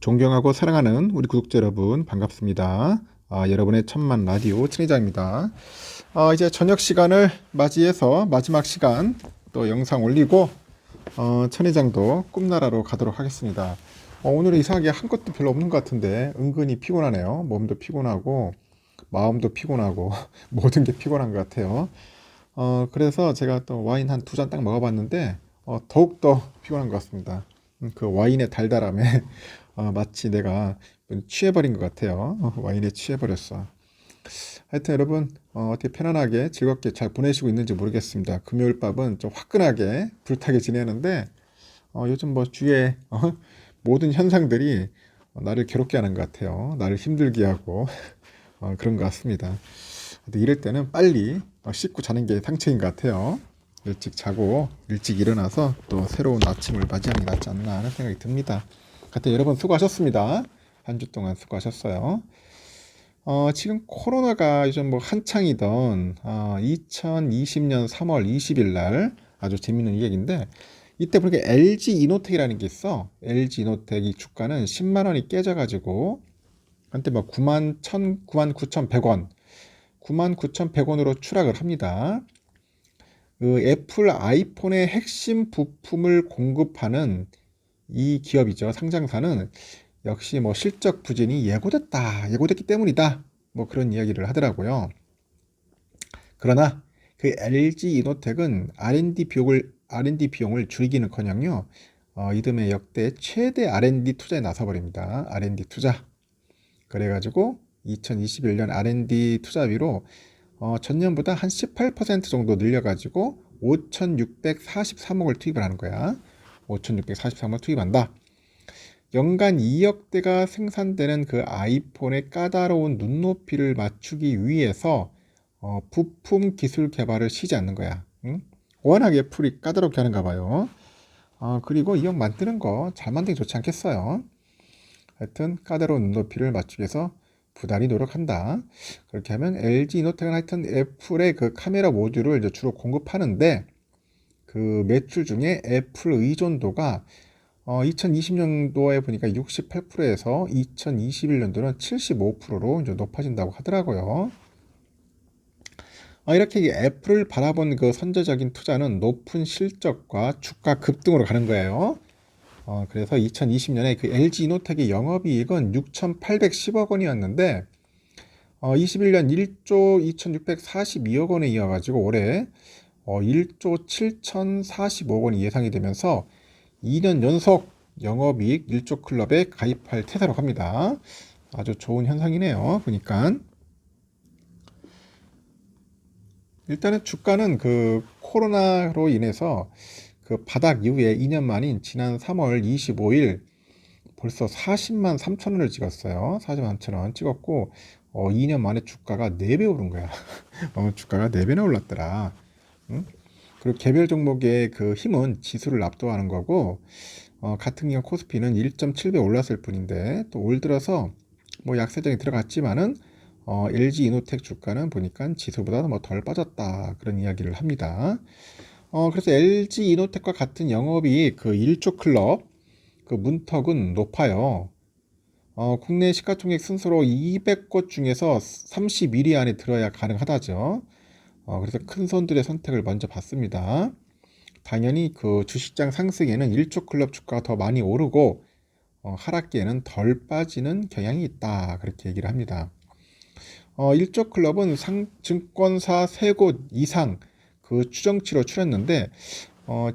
존경하고 사랑하는 우리 구독자 여러분 반갑습니다. 여러분의 천만 라디오 친해자입니다. 이제 저녁 시간을 맞이해서 마지막 시간 또 영상 올리고 천혜장도 꿈나라로 가도록 하겠습니다. 오늘은 이상하게 한 것도 별로 없는 것 같은데 은근히 피곤하네요. 몸도 피곤하고 마음도 피곤하고 모든 게 피곤한 것 같아요. 그래서 제가 또 와인 한 두 잔 딱 먹어봤는데 더욱더 피곤한 것 같습니다. 그 와인의 달달함에 마치 내가 취해버린 것 같아요. 와인에 취해버렸어. 하여튼 여러분 어떻게 편안하게 즐겁게 잘 보내시고 있는지 모르겠습니다. 금요일 밤은 좀 화끈하게 불타게 지내는데 요즘 뭐 주위에 모든 현상들이 나를 괴롭게 하는 것 같아요. 나를 힘들게 하고 그런 것 같습니다. 이럴 때는 빨리 씻고 자는 게 상책인 것 같아요. 일찍 자고 일찍 일어나서 또 새로운 아침을 맞이하는 게 낫지 않나 하는 생각이 듭니다. 하여튼 여러분 수고하셨습니다. 한 주 동안 수고하셨어요. 지금 코로나가 요즘 뭐 한창이던 2020년 3월 20일 날 아주 재밌는 얘기인데 이때 보니까 LG 이노텍이라는 게 있어. LG 이노텍 이 주가는 10만 원이 깨져가지고 한때 뭐 99,100원 99,100원으로 추락을 합니다. 그 애플 아이폰의 핵심 부품을 공급하는 이 기업이죠. 상장사는 역시 뭐 실적 부진이 예고됐기 때문이다. 뭐 그런 이야기를 하더라고요. 그러나 그 LG 이노텍은 R&D 비용을 줄이기는커녕요. 이듬해 역대 최대 R&D 투자에 나서버립니다. R&D 투자. 그래가지고 2021년 R&D 투자비로 전년보다 한 18% 정도 늘려가지고 5,643억을 투입을 하는 거야. 5,643억을 투입한다. 연간 2억대가 생산되는 그 아이폰의 까다로운 눈높이를 맞추기 위해서 부품 기술 개발을 쉬지 않는 거야. 응? 워낙 애플이 까다롭게 하는가 봐요. 그리고 이 형 만드는 거 잘 만들기 좋지 않겠어요? 하여튼 까다로운 눈높이를 맞추기 위해서 부단히 노력한다. 그렇게 하면 LG 이노텍은 하여튼 애플의 그 카메라 모듈을 이제 주로 공급하는데 그 매출 중에 애플 의존도가 2020년도에 보니까 68%에서 2021년도는 75%로 이제 높아진다고 하더라고요. 이렇게 애플을 바라본 그 선제적인 투자는 높은 실적과 주가 급등으로 가는 거예요. 그래서 2020년에 그 LG 이노텍의 영업이익은 6,810억 원이었는데 21년 1조 2,642억 원에 이어가지고 올해 1조 7,045억 원이 예상이 되면서 2년 연속 영업이익 1조 클럽에 가입할 태세로 갑니다. 아주 좋은 현상이네요. 보니까 일단은 주가는 그 코로나로 인해서 그 바닥 이후에 2년 만인 지난 3월 25일 벌써 40만 3천 원을 찍었어요. 40만 3천 원 찍었고 2년 만에 주가가 4배 오른 거야. 주가가 4배나 올랐더라. 응? 그리고 개별 종목의 그 힘은 지수를 압도하는 거고 같은 경우 코스피는 1.7배 올랐을 뿐인데 또 올 들어서 뭐 약세장이 들어갔지만은 LG 이노텍 주가는 보니까 지수보다 뭐 덜 빠졌다 그런 이야기를 합니다. 그래서 LG 이노텍과 같은 영업이익 그 1조 클럽 그 문턱은 높아요. 국내 시가총액 순서로 200곳 중에서 31위 안에 들어야 가능하다죠. 그래서 큰 손들의 선택을 먼저 받습니다. 당연히 그 주식장 상승에는 1조 클럽 주가가 더 많이 오르고 하락기에는 덜 빠지는 경향이 있다. 그렇게 얘기를 합니다. 1조 클럽은 증권사 3곳 이상 그 추정치로 추렸는데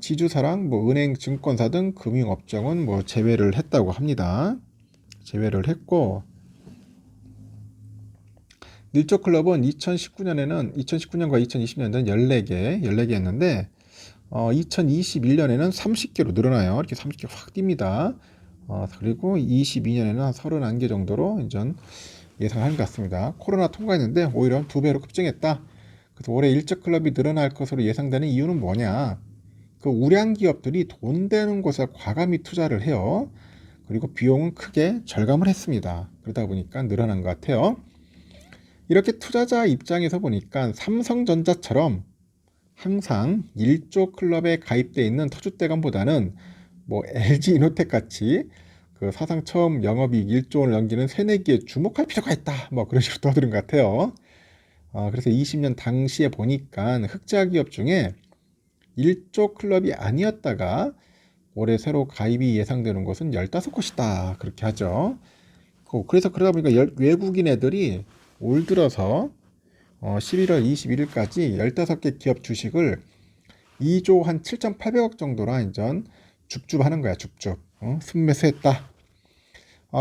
지주사랑 뭐 은행 증권사 등 금융업종은 뭐 제외를 했다고 합니다. 제외를 했고 1조 클럽은 2019년과 2020년도는 14개였는데 2021년에는 30개로 늘어나요. 이렇게 30개 확 뜁니다. 그리고 22년에는 한 31개 정도로 이제 예상하는 것 같습니다. 코로나 통과했는데 오히려 2배로 급증했다. 그래서 올해 1조 클럽이 늘어날 것으로 예상되는 이유는 뭐냐? 그 우량 기업들이 돈 되는 곳에 과감히 투자를 해요. 그리고 비용은 크게 절감을 했습니다. 그러다 보니까 늘어난 것 같아요. 이렇게 투자자 입장에서 보니까 삼성전자처럼 항상 1조 클럽에 가입되어 있는 터줏대감보다는 뭐 LG 이노텍 같이 그 그 사상 처음 영업이익 1조 원을 넘기는 새내기에 주목할 필요가 있다. 뭐 그런 식으로 떠드는 것 같아요. 그래서 20년 당시에 보니까 흑자 기업 중에 1조 클럽이 아니었다가 올해 새로 가입이 예상되는 곳은 15곳이다. 그렇게 하죠. 그래서 그러다 보니까 외국인 애들이 올 들어서 11월 21일까지 15개 기업 주식을 2조 한 7,800억 정도로 한전 줍줍하는 거야. 줍줍. 순매수했다.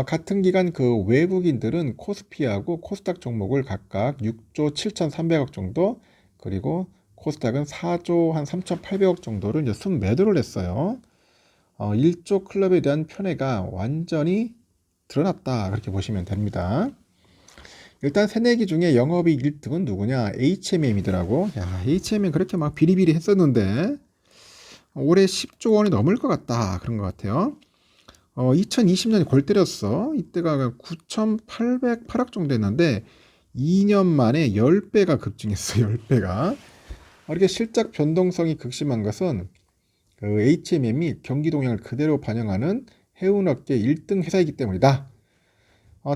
같은 기간 그 외국인들은 코스피하고 코스닥 종목을 각각 6조 7,300억 정도, 그리고 코스닥은 4조 한 3,800억 정도를 이제 순매도를 했어요. 1조 클럽에 대한 편애가 완전히 드러났다. 그렇게 보시면 됩니다. 일단 새내기 중에 영업이익 1등은 누구냐? HMM이더라고. 야, HMM 그렇게 막 비리비리 했었는데 올해 10조 원이 넘을 것 같다. 그런 것 같아요. 2020년에 골 때렸어. 이때가 9,808억 정도 했는데 2년 만에 10배가 급증했어요. 10배가. 이렇게 실적 변동성이 극심한 것은 그 HMM이 경기 동향을 그대로 반영하는 해운업계 1등 회사이기 때문이다.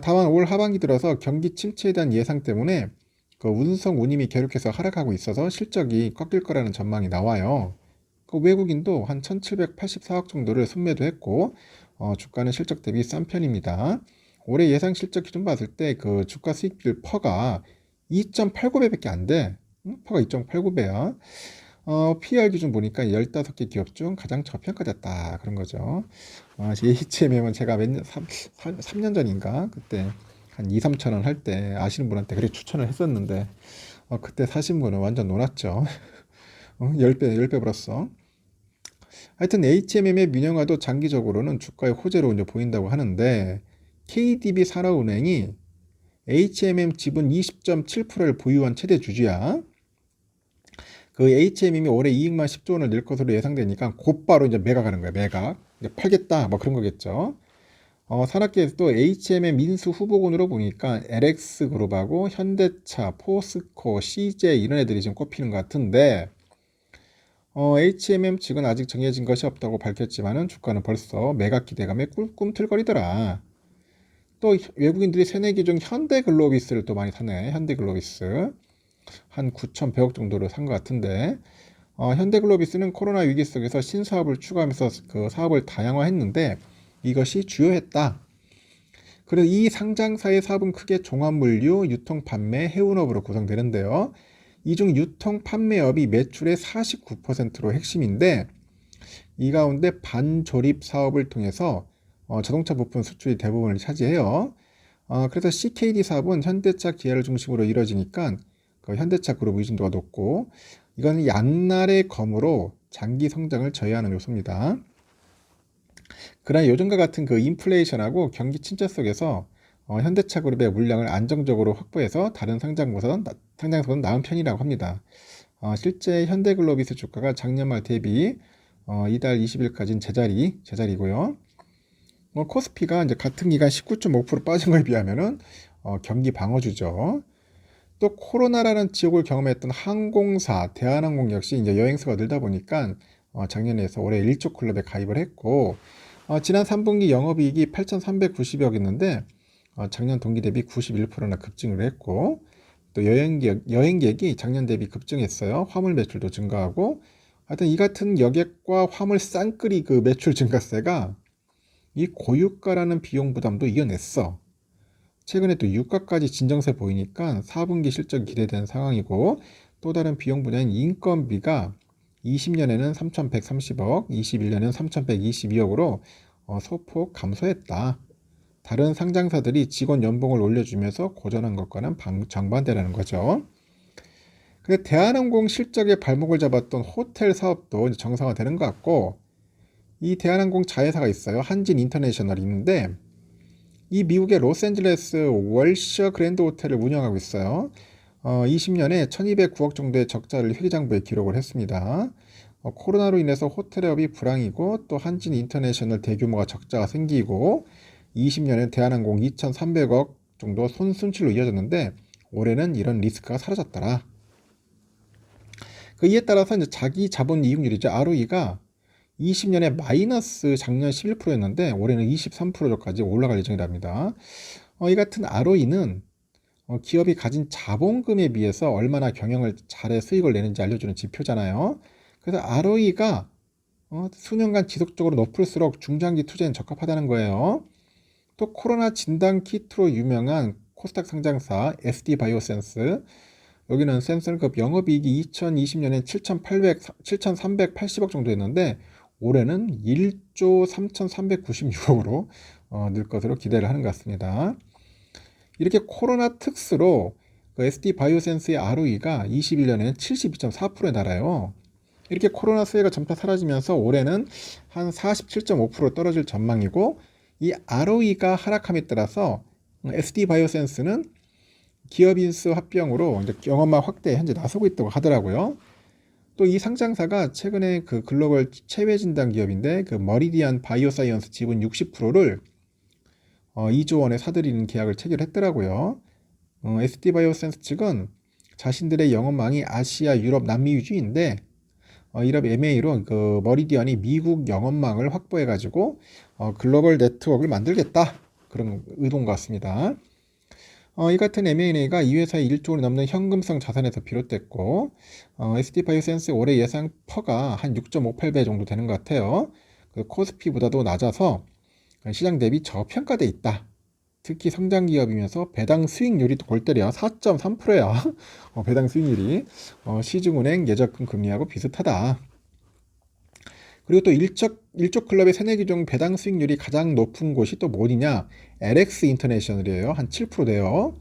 다만 올 하반기 들어서 경기 침체에 대한 예상 때문에 그 운송 운임이 계속해서 하락하고 있어서 실적이 꺾일 거라는 전망이 나와요. 그 외국인도 한 1,784억 정도를 순매도했고 주가는 실적 대비 싼 편입니다. 올해 예상 실적 기준 봤을 때 그 주가 수익률 퍼가 2.89배밖에 안 돼. 퍼가 2.89배야. PR 기준 보니까 15개 기업 중 가장 저평가됐다. 그런 거죠. HMM은 제가 몇 년, 3년 전인가? 그때 한 2, 3천 원 할 때 아시는 분한테 그렇게 추천을 했었는데, 그때 사신 분은 완전 놀았죠. 10배 벌었어. 하여튼 HMM의 민영화도 장기적으로는 주가의 호재로 이제 보인다고 하는데, KDB 산업은행이 HMM 지분 20.7%를 보유한 최대 주주야. 그 HMM이 올해 이익만 10조 원을 낼 것으로 예상되니까 곧바로 이제 매각하는 거야. 매각. 이제 팔겠다. 뭐 그런 거겠죠. 산업계에서도 HMM 민수 후보군으로 보니까 LX그룹하고 현대차, 포스코, CJ 이런 애들이 지금 꼽히는 것 같은데 HMM 측은 아직 정해진 것이 없다고 밝혔지만은 주가는 벌써 매각 기대감에 꿈틀거리더라. 또 외국인들이 새내기 중 현대글로비스를 또 많이 사네. 현대글로비스. 한 9,100억 정도를 산 것 같은데 현대글로비스는 코로나 위기 속에서 신사업을 추가하면서 그 사업을 다양화했는데 이것이 주요했다. 그래서 이 상장사의 사업은 크게 종합물류, 유통, 판매, 해운업으로 구성되는데요. 이 중 유통, 판매업이 매출의 49%로 핵심인데 이 가운데 반조립 사업을 통해서 자동차 부품 수출이 대부분을 차지해요. 그래서 CKD 사업은 현대차 기아를 중심으로 이루어지니까 그 현대차 그룹 의존도가 높고 이건 양날의 검으로 장기 성장을 저해하는 요소입니다. 그러나 요즘과 같은 그 인플레이션하고 경기 침체 속에서 현대차 그룹의 물량을 안정적으로 확보해서 다른 상장사보다는 나은 편이라고 합니다. 실제 현대글로비스 주가가 작년 말 대비 이달 20일까지는 제자리고요. 코스피가 이제 같은 기간 19.5% 빠진 거에 비하면은 경기 방어주죠. 또 코로나라는 지옥을 경험했던 항공사, 대한항공 역시 이제 여행수가 늘다 보니까 작년에서 올해 1조 클럽에 가입을 했고 지난 3분기 영업이익이 8,390억이었는데 작년 동기 대비 91%나 급증을 했고 또 여행객이 작년 대비 급증했어요. 화물 매출도 증가하고 하여튼 이 같은 여객과 화물 쌍끌이 그 매출 증가세가 이 고유가라는 비용 부담도 이겨냈어. 최근에 또 유가까지 진정세 보이니까 4분기 실적이 기대되는 상황이고 또 다른 비용 분야인 인건비가 20년에는 3,130억, 21년에는 3,122억으로 소폭 감소했다. 다른 상장사들이 직원 연봉을 올려주면서 고전한 것과는 정반대라는 거죠. 근데 대한항공 실적에 발목을 잡았던 호텔 사업도 이제 정상화되는 것 같고 이 대한항공 자회사가 있어요. 한진 인터내셔널이 있는데 이 미국의 로스앤젤레스 월셔 그랜드 호텔을 운영하고 있어요. 20년에 1,209억 정도의 적자를 회계장부에 기록을 했습니다. 코로나로 인해서 호텔업이 불황이고 또 한진 인터내셔널 대규모가 적자가 생기고 20년에 대한항공 2,300억 정도 손순실로 이어졌는데 올해는 이런 리스크가 사라졌더라. 이에 따라서 이제 자기 자본 이익률이죠. ROE가 20년에 마이너스 작년 11%였는데 올해는 23%까지 올라갈 예정이랍니다. 이 같은 ROE는 기업이 가진 자본금에 비해서 얼마나 경영을 잘해 수익을 내는지 알려주는 지표잖아요. 그래서 ROE가 수년간 지속적으로 높을수록 중장기 투자엔 적합하다는 거예요. 또 코로나 진단 키트로 유명한 코스닥 상장사 SD바이오센스, 여기는 샘플급 영업이익이 2020년에 7,380억 정도 였는데 올해는 1조 3,396억으로 늘 것으로 기대를 하는 것 같습니다. 이렇게 코로나 특수로 그 SD바이오센스의 ROE가 21년에는 72.4%에 달아요. 이렇게 코로나 수혜가 점차 사라지면서 올해는 한 47.5% 떨어질 전망이고, 이 ROE가 하락함에 따라서 SD바이오센스는 기업 인수 합병으로 이제 영업망 확대에 현재 나서고 있다고 하더라고요. 또 이 상장사가 최근에 그 글로벌 체외 진단 기업인데 그 머리디안 바이오사이언스 지분 60%를 2조 원에 사들이는 계약을 체결했더라고요. SD바이오센스 측은 자신들의 영업망이 아시아, 유럽, 남미 위주인데 이런 MA로 그 머리디안이 미국 영업망을 확보해가지고 글로벌 네트워크를 만들겠다, 그런 의도인 것 같습니다. 이 같은 M&A가 이 회사의 1조 원이 넘는 현금성 자산에서 비롯됐고, SD바이오센스 올해 예상 퍼가 한 6.58배 정도 되는 것 같아요. 코스피보다도 낮아서 시장 대비 저평가돼 있다. 특히 성장 기업이면서 배당 수익률이 또 골 때려 4.3%야. 배당 수익률이 시중은행 예적금 금리하고 비슷하다. 그리고 또 일족 클럽의 새내기 중 배당 수익률이 가장 높은 곳이 또 뭐냐? LX 인터내셔널이에요. 한 7% 돼요.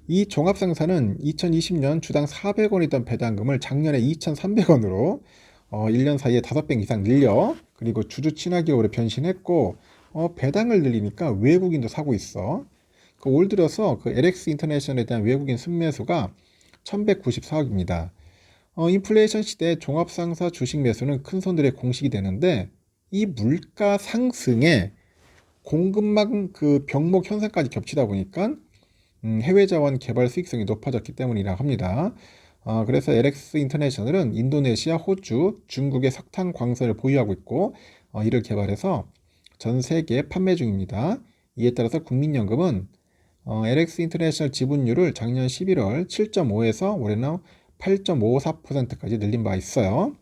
이 종합상사는 2020년 주당 400원이던 배당금을 작년에 2,300원으로 1년 사이에 5배 이상 늘려, 그리고 주주 친화 기업으로 변신했고, 배당을 늘리니까 외국인도 사고 있어. 올 들어서 그 LX 인터내셔널에 대한 외국인 순매수가 1,194억입니다. 인플레이션 시대 종합상사 주식 매수는 큰 손들의 공식이 되는데, 이 물가 상승에 공급망 그 병목 현상까지 겹치다 보니까 해외 자원 개발 수익성이 높아졌기 때문이라고 합니다. 그래서 LX 인터내셔널은 인도네시아, 호주, 중국의 석탄 광선을 보유하고 있고 이를 개발해서 전 세계에 판매 중입니다. 이에 따라서 국민연금은 LX 인터내셔널 지분율을 작년 11월 7.5에서 올해는 8.54%까지 늘린 바 있어요.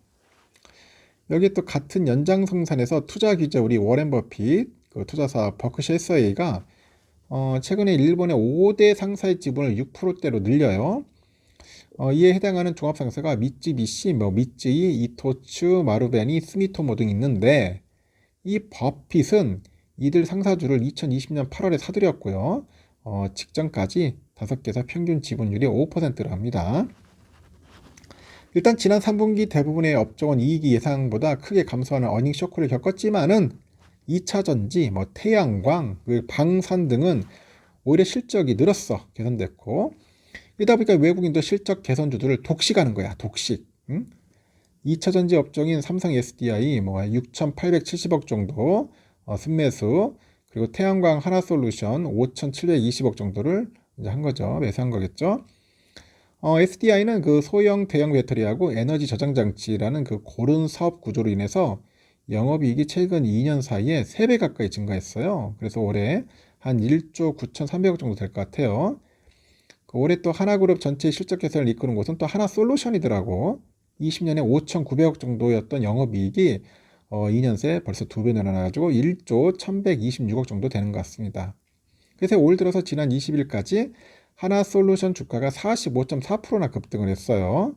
여기 또 같은 연장성산에서 투자 기자 우리 워렌 버핏, 그 투자사 버크셔 해서웨이가 최근에 일본의 5대 상사의 지분을 6%대로 늘려요. 이에 해당하는 종합상사가 미쯔비시, 미쯔이, 이토츠, 마루베니, 스미토모 등 있는데, 이 버핏은 이들 상사주를 2020년 8월에 사들였고요. 직전까지 5개사 평균 지분율이 5%로 합니다. 일단 지난 3분기 대부분의 업종은 이익이 예상보다 크게 감소하는 어닝 쇼크를 겪었지만은 2차 전지, 태양광, 방산 등은 오히려 실적이 늘었어, 개선됐고, 이러다 보니까 외국인도 실적 개선주들을 독식하는 거야, 독식. 2차 전지 업종인 삼성 SDI 6,870억 정도 순매수, 그리고 태양광 하나솔루션 5,720억 정도를 이제 한 거죠, 매수한 거겠죠. SDI는 그 소형 대형 배터리하고 에너지 저장 장치라는 그 고른 사업 구조로 인해서 영업이익이 최근 2년 사이에 3배 가까이 증가했어요. 그래서 올해 한 1조 9,300억 정도 될 것 같아요. 올해 또 하나그룹 전체 실적 개선을 이끄는 곳은 또 하나솔루션이더라고. 20년에 5,900억 정도였던 영업이익이 2년 새 벌써 2배 늘어나가지고 1조 1,126억 정도 되는 것 같습니다. 그래서 올 들어서 지난 20일까지 하나솔루션 주가가 45.4%나 급등을 했어요.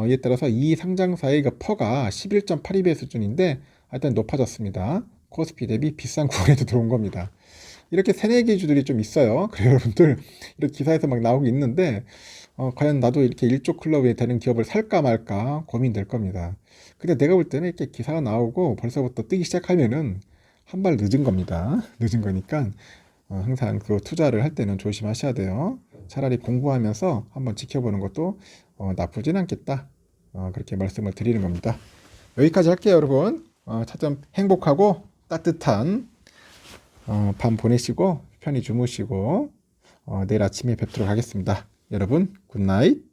이에 따라서 이 상장사의 그 퍼가 11.82배 수준인데 하여튼 높아졌습니다. 코스피 대비 비싼 구간에도 들어온 겁니다. 이렇게 새내기 주들이 좀 있어요. 그래서 여러분들 이렇게 기사에서 막 나오고 있는데 과연 나도 이렇게 일조 클럽에 되는 기업을 살까 말까 고민될 겁니다. 근데 내가 볼 때는 이렇게 기사가 나오고 벌써부터 뜨기 시작하면은 한 발 늦은 겁니다. 늦은 거니까 항상 그 투자를 할 때는 조심하셔야 돼요. 차라리 공부하면서 한번 지켜보는 것도 나쁘진 않겠다. 그렇게 말씀을 드리는 겁니다. 여기까지 할게요, 여러분. 차점 행복하고 따뜻한 밤 보내시고 편히 주무시고 내일 아침에 뵙도록 하겠습니다. 여러분 굿나잇.